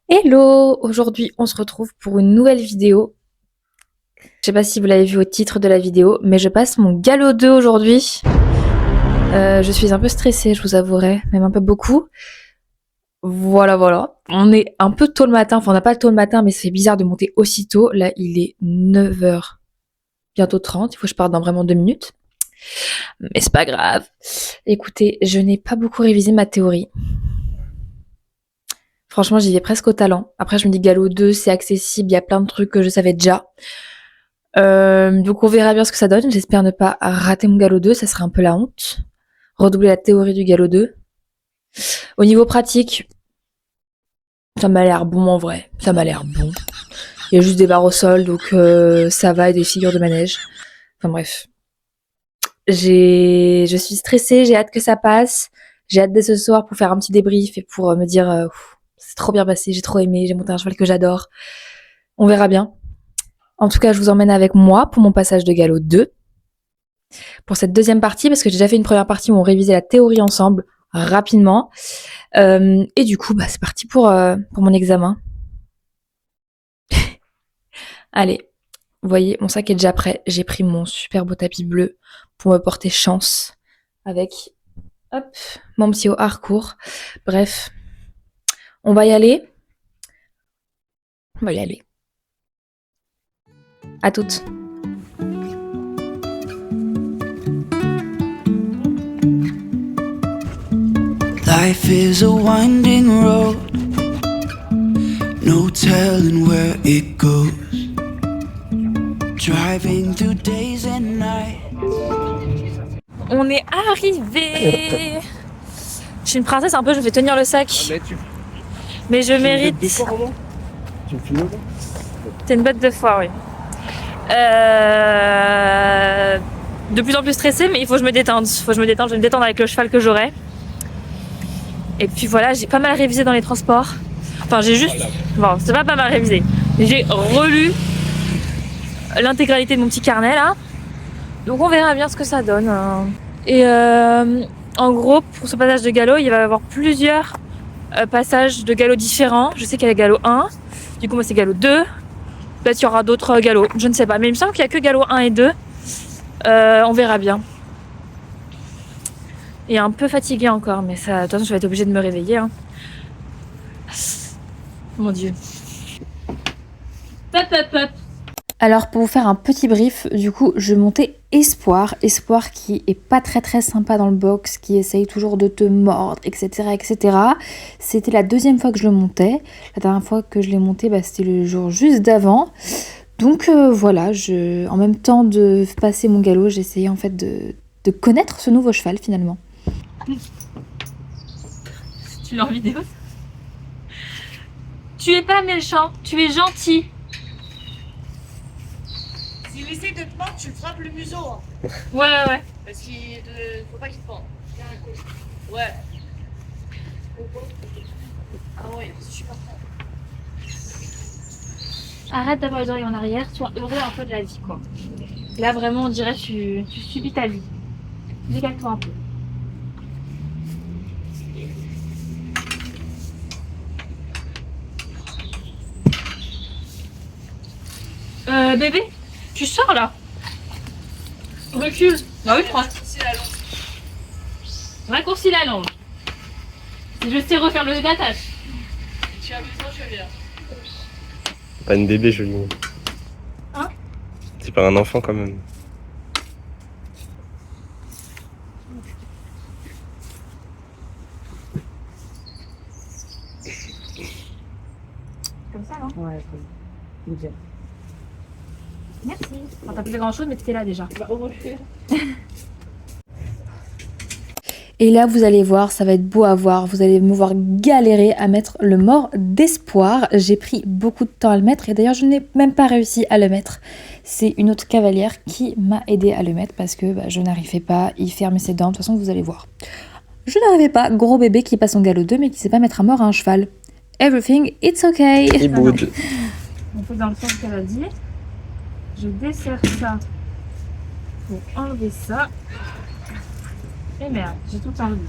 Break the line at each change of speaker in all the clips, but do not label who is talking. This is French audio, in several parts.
Hello! Aujourd'hui, on se retrouve pour une nouvelle vidéo. Je sais pas si vous l'avez vu au titre de la vidéo, mais je passe mon galop 2 aujourd'hui. Je suis un peu stressée, je vous avouerai, même un peu beaucoup. Voilà. On est un peu tôt le matin, enfin on n'a pas le tôt le matin, mais c'est bizarre de monter aussitôt. Là, il est 9h, bientôt 30, il faut que je parte dans vraiment 2 minutes. Mais c'est pas grave. Écoutez, je n'ai pas beaucoup révisé ma théorie. Franchement, j'y vais presque au talent. Après, je me dis galop 2, c'est accessible, il y a plein de trucs que je savais déjà. Donc on verra bien ce que ça donne. J'espère ne pas rater mon galop 2, ça serait un peu la honte. Redoubler la théorie du galop 2. Au niveau pratique, ça m'a l'air bon en vrai. Ça m'a l'air bon. Il y a juste des barres au sol, donc ça va, et des figures de manège. Enfin bref. Je suis stressée, j'ai hâte que ça passe. J'ai hâte dès ce soir pour faire un petit débrief et pour me dire c'est trop bien passé, j'ai trop aimé, j'ai monté un cheval que j'adore. On verra bien. En tout cas, je vous emmène avec moi pour mon passage de galop 2. Pour cette deuxième partie, parce que j'ai déjà fait une première partie où on révisait la théorie ensemble, rapidement. Et du coup, c'est parti pour mon examen. Allez, vous voyez, mon sac est déjà prêt. J'ai pris mon super beau tapis bleu pour me porter chance avec, hop, mon petit haut harcourt. Bref, on va y aller. On va y aller. À toutes.
Life is a winding road, no telling where it goes. Driving through days and nights.
On est arrivé. Je suis une princesse un peu, je vais tenir le sac. Mais je mérite. T'es une bête de foire, oui. De plus en plus stressée, mais il faut que je me détende. Je vais me détendre avec le cheval que j'aurai. Et puis voilà, j'ai pas mal révisé dans les transports. Enfin, bon, c'est pas mal révisé. J'ai relu l'intégralité de mon petit carnet là. Donc on verra bien ce que ça donne. Et en gros, pour ce passage de galop, il va y avoir plusieurs passages de galop différents. Je sais qu'il y a le galop 1. Du coup, moi, c'est galop 2. Peut-être qu'il y aura d'autres galops. Je ne sais pas. Mais il me semble qu'il n'y a que galop 1 et 2. On verra bien. Et un peu fatiguée encore. Mais ça, de toute façon, je vais être obligée de me réveiller. Mon Dieu. Hop. Alors pour vous faire un petit brief, du coup je montais Espoir qui est pas très sympa dans le box, qui essaye toujours de te mordre, etc. C'était la deuxième fois que je le montais. La dernière fois que je l'ai monté, c'était le jour juste d'avant. Donc voilà, en même temps de passer mon galop, j'essayais en fait de connaître ce nouveau cheval finalement. Tu l'as en vidéo? Tu es pas méchant, tu es gentil.
S'il essaie de te mordre, tu frappes le museau. Hein.
Ouais.
Parce qu'il faut pas qu'il te morde. Ouais. Ah ouais, super fort.
Arrête d'avoir les oreilles en arrière, sois heureux un peu de la vie quoi. Là vraiment on dirait que tu subis ta vie. Décale-toi un peu. Bébé, tu sors là. Recule. Bah oui, prends. Raccourcis la langue. Je sais refaire le gâtage.
Tu as besoin, je viens.
Pas une bébé, je lui.
Hein?
C'est pas un enfant quand même.
Comme ça, non?
Ouais, bien.
Merci. Enfin, t'as pas fait grand chose, mais t'étais là déjà.
Bah, au revoir.
Et là, vous allez voir, ça va être beau à voir. Vous allez me voir galérer à mettre le mort d'Espoir. J'ai pris beaucoup de temps à le mettre et d'ailleurs, je n'ai même pas réussi à le mettre. C'est une autre cavalière qui m'a aidé à le mettre parce que je n'arrivais pas. Il fermait ses dents. De toute façon, vous allez voir. Je n'arrivais pas. Gros bébé qui passe en galop 2 mais qui sait pas mettre à mort à un cheval. Everything, it's okay.
Il bouge.
On fait dans le sens qu'elle a dit. Je desserre ça pour enlever ça. Et merde, j'ai tout enlevé.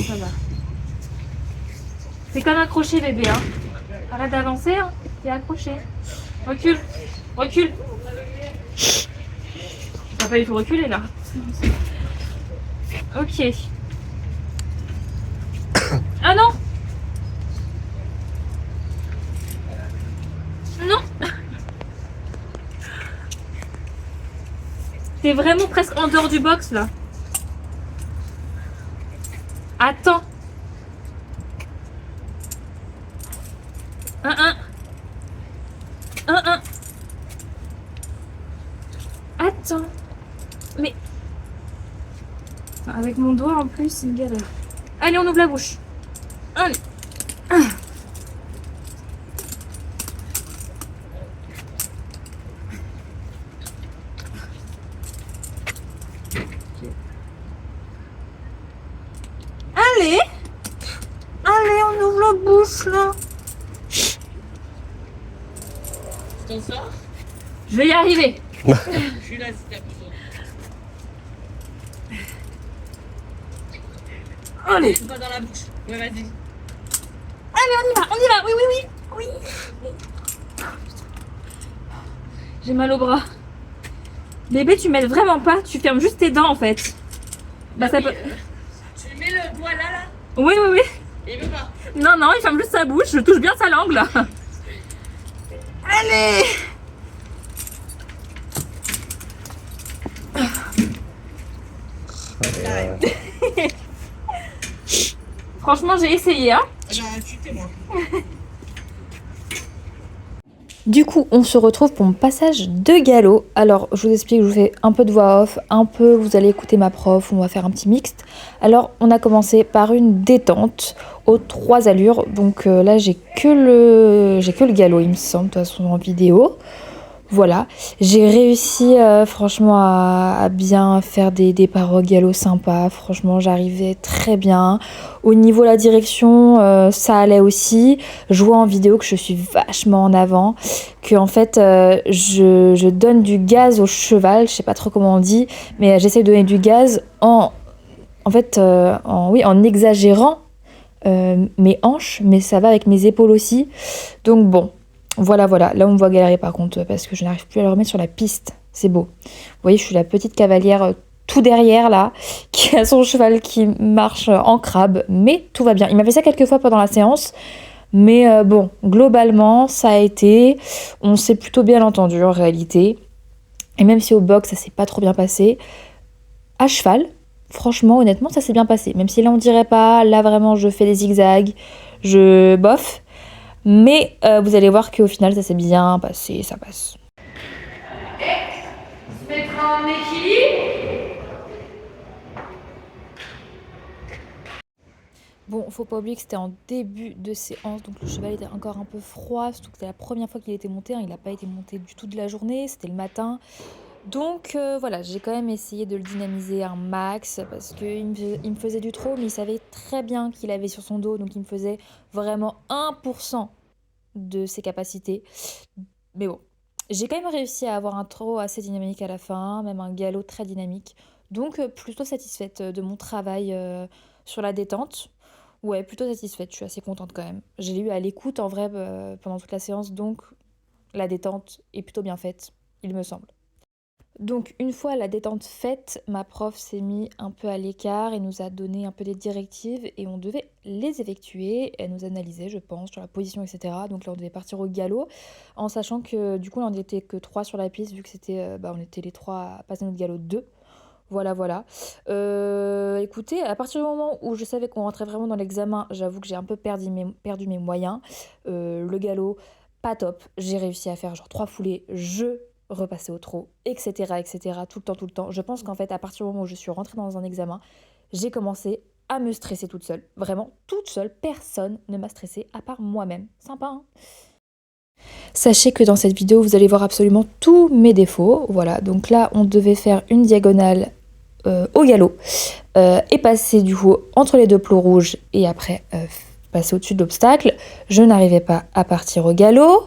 Ça va. T'es comme accroché, bébé. Hein. Arrête d'avancer, hein. T'es accroché. Recule. Recule. T'as pas du tout reculer là. Ok. Ah non. Non. T'es vraiment presque en dehors du box là. Attends. Un. Attends. Mais. Avec mon doigt en plus, c'est une galère. Allez, on ouvre la bouche. Allez. Allez. Allez, on ouvre la bouche là.
Tu t'en sors?
Je vais y arriver.
Je suis là si t'as besoin.
Allez.
C'est pas dans la bouche. Ouais, vas-y.
Allez, on y va, oui. J'ai mal au bras. Bébé, tu m'aides vraiment pas, tu fermes juste tes dents en fait. Bah ça peut...
Tu mets le doigt là.
Oui.
Il veut pas.
Non, il ferme juste sa bouche, je touche bien sa langue là. Allez. Franchement, j'ai essayé, hein.
J'ai insulté moi.
Du coup, on se retrouve pour mon passage de galop. Alors, je vous explique, je vous fais un peu de voix off, un peu, vous allez écouter ma prof, on va faire un petit mixte. Alors, on a commencé par une détente aux 3 allures. Donc là, j'ai que le galop, il me semble, de toute façon, en vidéo. Voilà, j'ai réussi franchement à bien faire des paroles galop sympas. Franchement, j'arrivais très bien. Au niveau de la direction, ça allait aussi. Je vois en vidéo que je suis vachement en avant, que en fait je donne du gaz au cheval. Je sais pas trop comment on dit, mais j'essaie de donner du gaz en exagérant mes hanches, mais ça va avec mes épaules aussi. Donc bon. Voilà, là on me voit galérer par contre parce que je n'arrive plus à le remettre sur la piste, c'est beau. Vous voyez, je suis la petite cavalière tout derrière là, qui a son cheval qui marche en crabe, mais tout va bien. Il m'a fait ça quelques fois pendant la séance, mais bon, globalement ça a été, on s'est plutôt bien entendu en réalité. Et même si au box ça s'est pas trop bien passé, à cheval, franchement honnêtement ça s'est bien passé. Même si là on dirait pas, là vraiment je fais des zigzags, je bof. Mais vous allez voir qu'au final, ça s'est bien passé, ça passe.
Se mettre en équilibre.
Bon, faut pas oublier que c'était en début de séance, donc le cheval était encore un peu froid, surtout que c'était la première fois qu'il était monté, hein, il n'a pas été monté du tout de la journée, c'était le matin. Donc voilà, j'ai quand même essayé de le dynamiser un max, parce qu'il me faisait du trop, mais il savait très bien qu'il avait sur son dos, donc il me faisait vraiment 1% de ses capacités. Mais bon, j'ai quand même réussi à avoir un trot assez dynamique à la fin, même un galop très dynamique. Donc plutôt satisfaite de mon travail sur la détente. Ouais, plutôt satisfaite, je suis assez contente quand même. J'ai eu à l'écoute en vrai pendant toute la séance, donc la détente est plutôt bien faite, il me semble. Donc une fois la détente faite, ma prof s'est mis un peu à l'écart et nous a donné un peu des directives et on devait les effectuer. Elle nous analysait, je pense, sur la position, etc. Donc là on devait partir au galop, en sachant que du coup là, on n'était que 3 sur la piste, vu que c'était, on était les 3 à passer notre galop 2. Voilà. Écoutez, à partir du moment où je savais qu'on rentrait vraiment dans l'examen, j'avoue que j'ai un peu perdu mes moyens. Le galop, pas top. J'ai réussi à faire genre 3 foulées, je repassais au trot, etc., tout le temps. Je pense qu'en fait, à partir du moment où je suis rentrée dans un examen, j'ai commencé à me stresser toute seule. Vraiment, toute seule. Personne ne m'a stressée à part moi-même. Sympa, hein ? Sachez que dans cette vidéo, vous allez voir absolument tous mes défauts. Voilà, donc là, on devait faire une diagonale au galop et passer du coup entre les deux plots rouges et après passer au-dessus de l'obstacle. Je n'arrivais pas à partir au galop.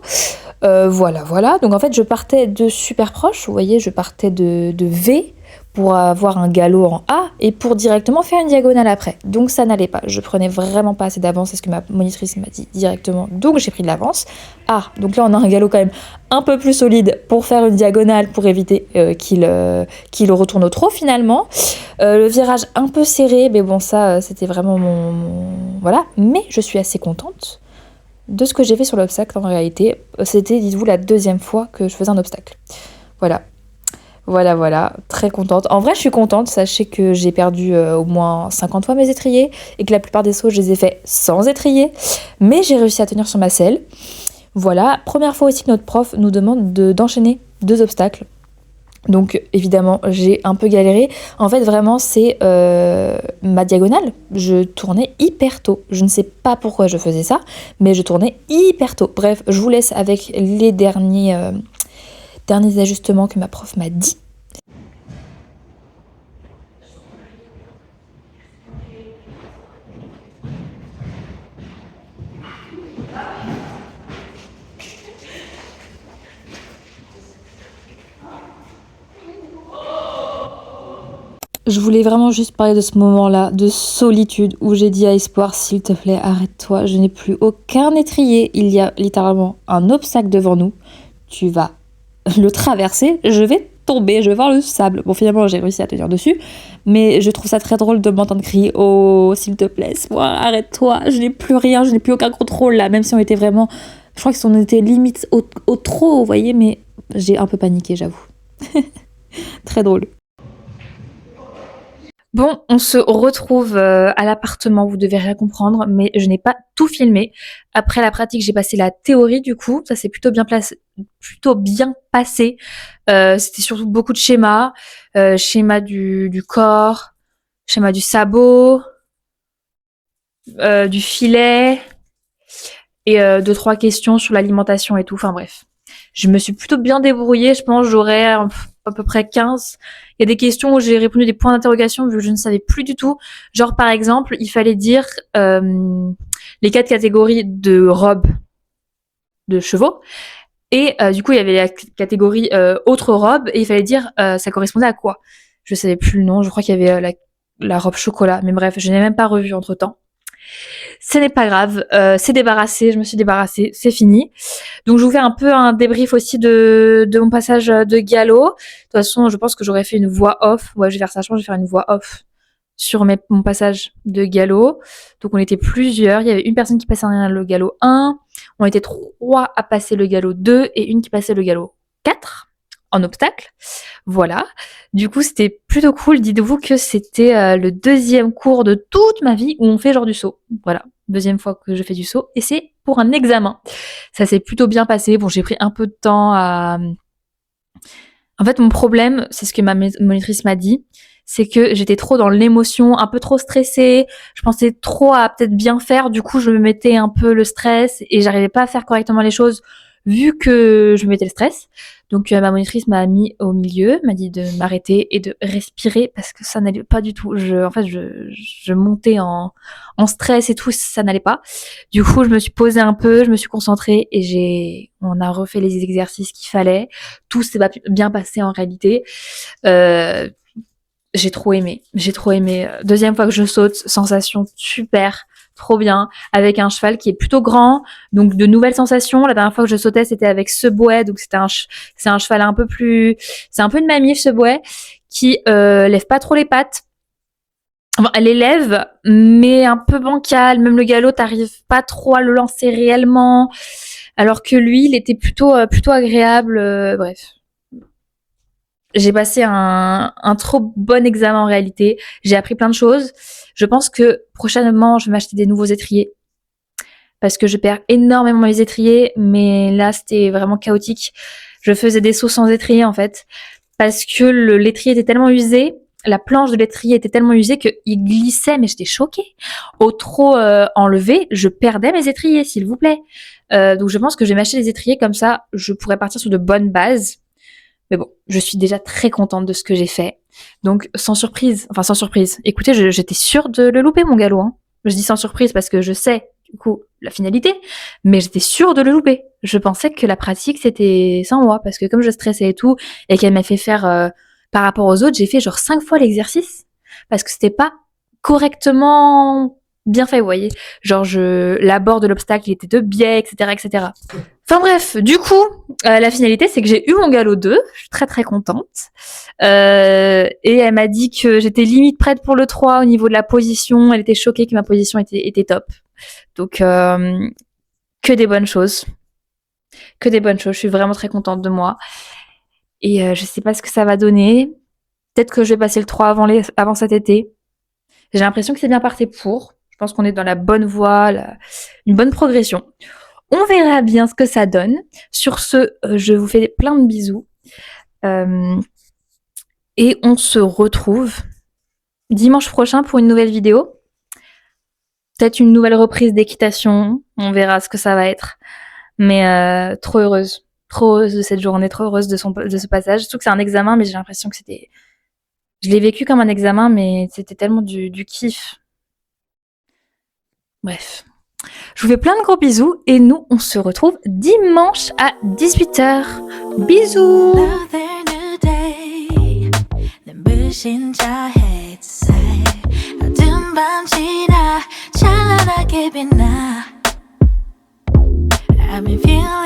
Voilà. Donc en fait, je partais de super proche. Vous voyez, je partais de V pour avoir un galop en A et pour directement faire une diagonale après. Donc ça n'allait pas. Je prenais vraiment pas assez d'avance, c'est ce que ma monitrice m'a dit directement. Donc j'ai pris de l'avance. Ah, donc là on a un galop quand même un peu plus solide pour faire une diagonale pour éviter qu'il retourne au trot finalement. Le virage un peu serré, mais bon ça c'était vraiment voilà. Mais je suis assez contente de ce que j'ai fait sur l'obstacle en réalité. C'était, dites-vous, la deuxième fois que je faisais un obstacle. Voilà, très contente. En vrai, je suis contente. Sachez que j'ai perdu au moins 50 fois mes étriers et que la plupart des sauts, je les ai fait sans étrier. Mais j'ai réussi à tenir sur ma selle. Voilà, première fois aussi que notre prof nous demande d'enchaîner 2 obstacles. Donc évidemment, j'ai un peu galéré. En fait, vraiment, c'est ma diagonale. Je tournais hyper tôt. Je ne sais pas pourquoi je faisais ça, mais je tournais hyper tôt. Bref, je vous laisse avec les derniers ajustements que ma prof m'a dit. Je voulais vraiment juste parler de ce moment-là, de solitude, où j'ai dit à Espoir, s'il te plaît, arrête-toi, je n'ai plus aucun étrier. Il y a littéralement un obstacle devant nous. Tu vas le traverser, je vais tomber, je vais voir le sable. Bon, finalement, j'ai réussi à tenir dessus, mais je trouve ça très drôle de m'entendre crier « Oh, s'il te plaît, Espoir, arrête-toi, je n'ai plus rien, je n'ai plus aucun contrôle là », même si on était vraiment... Je crois qu'on était limite au trop, vous voyez, mais j'ai un peu paniqué, j'avoue. Très drôle. Bon, on se retrouve à l'appartement, vous devez rien comprendre, mais je n'ai pas tout filmé. Après la pratique, j'ai passé la théorie du coup, ça s'est plutôt bien passé. C'était surtout beaucoup de schémas, schéma du corps, schéma du sabot, du filet, et 2-3 questions sur l'alimentation et tout, enfin bref. Je me suis plutôt bien débrouillée, je pense j'aurais à peu près 15. Il y a des questions où j'ai répondu des points d'interrogation vu que je ne savais plus du tout. Genre par exemple, il fallait dire les 4 catégories de robes de chevaux. Et du coup, il y avait la catégorie autre robe et il fallait dire ça correspondait à quoi. Je savais plus le nom, je crois qu'il y avait la robe chocolat. Mais bref, je n'ai même pas revu entre-temps. Ce n'est pas grave, c'est débarrassé, je me suis débarrassée, c'est fini. Donc je vous fais un peu un débrief aussi de mon passage de galop. De toute façon, je pense que j'aurais fait une voix off. Ouais, je vais faire ça, je pense que je vais faire une voix off sur mon passage de galop. Donc on était plusieurs, il y avait une personne qui passait le galop 1, on était 3 à passer le galop 2 et une qui passait le galop 4 en obstacle. Voilà. Du coup, c'était plutôt cool. Dites-vous que c'était le 2e cours de toute ma vie où on fait genre du saut. Voilà. 2e fois que je fais du saut. Et c'est pour un examen. Ça s'est plutôt bien passé. Bon, j'ai pris un peu de temps à... En fait, mon problème, c'est ce que ma monitrice m'a dit, c'est que j'étais trop dans l'émotion, un peu trop stressée. Je pensais trop à peut-être bien faire. Du coup, je me mettais un peu le stress et j'arrivais pas à faire correctement les choses vu que je me mettais le stress. Donc ma monitrice m'a mis au milieu, m'a dit de m'arrêter et de respirer parce que ça n'allait pas du tout. Je montais en stress et tout, ça n'allait pas. Du coup, je me suis posée un peu, je me suis concentrée et on a refait les exercices qu'il fallait. Tout s'est bien passé en réalité. J'ai trop aimé. 2e fois que je saute, sensation super. Trop bien, avec un cheval qui est plutôt grand, donc de nouvelles sensations. La dernière fois que je sautais, c'était avec ce bouet, donc c'est un cheval un peu plus, c'est un peu une mamie ce bouet qui lève pas trop les pattes. Enfin, elle les lève, mais un peu bancal. Même le galop, t'arrives pas trop à le lancer réellement, alors que lui, il était plutôt agréable. Bref. J'ai passé un trop bon examen en réalité. J'ai appris plein de choses. Je pense que prochainement, je vais m'acheter des nouveaux étriers. Parce que je perds énormément mes étriers. Mais là, c'était vraiment chaotique. Je faisais des sauts sans étrier en fait. Parce que l'étrier était tellement usé. La planche de l'étrier était tellement usée qu'il glissait. Mais j'étais choquée. Au trop enlevé, je perdais mes étriers, s'il vous plaît. Donc je pense que je vais m'acheter des étriers. Comme ça, je pourrais partir sur de bonnes bases. Mais bon, je suis déjà très contente de ce que j'ai fait. Donc, sans surprise. Écoutez, j'étais sûre de le louper, mon galop. Hein. Je dis sans surprise parce que je sais, du coup, la finalité. Mais j'étais sûre de le louper. Je pensais que la pratique, c'était sans moi. Parce que comme je stressais et tout, et qu'elle m'a fait faire par rapport aux autres, j'ai fait genre 5 fois l'exercice parce que c'était pas correctement bien fait, vous voyez. Genre, l'abord de l'obstacle, il était de biais, etc., etc. Enfin bref, du coup, la finalité, c'est que j'ai eu mon galop 2. Je suis très très contente. Et elle m'a dit que j'étais limite prête pour le 3 au niveau de la position. Elle était choquée que ma position était top. Donc, que des bonnes choses. Que des bonnes choses. Je suis vraiment très contente de moi. Et je sais pas ce que ça va donner. Peut-être que je vais passer le 3 avant cet été. J'ai l'impression que c'est bien parti pour. Je pense qu'on est dans la bonne voie, une bonne progression. On verra bien ce que ça donne. Sur ce, je vous fais plein de bisous. Et on se retrouve dimanche prochain pour une nouvelle vidéo. Peut-être une nouvelle reprise d'équitation. On verra ce que ça va être. Mais trop heureuse. Trop heureuse de cette journée, trop heureuse de ce passage. Surtout que c'est un examen, mais j'ai l'impression que c'était... Je l'ai vécu comme un examen, mais c'était tellement du kiff. Bref. Je vous fais plein de gros bisous et nous, on se retrouve dimanche à 18h. Bisous!
I've been feeling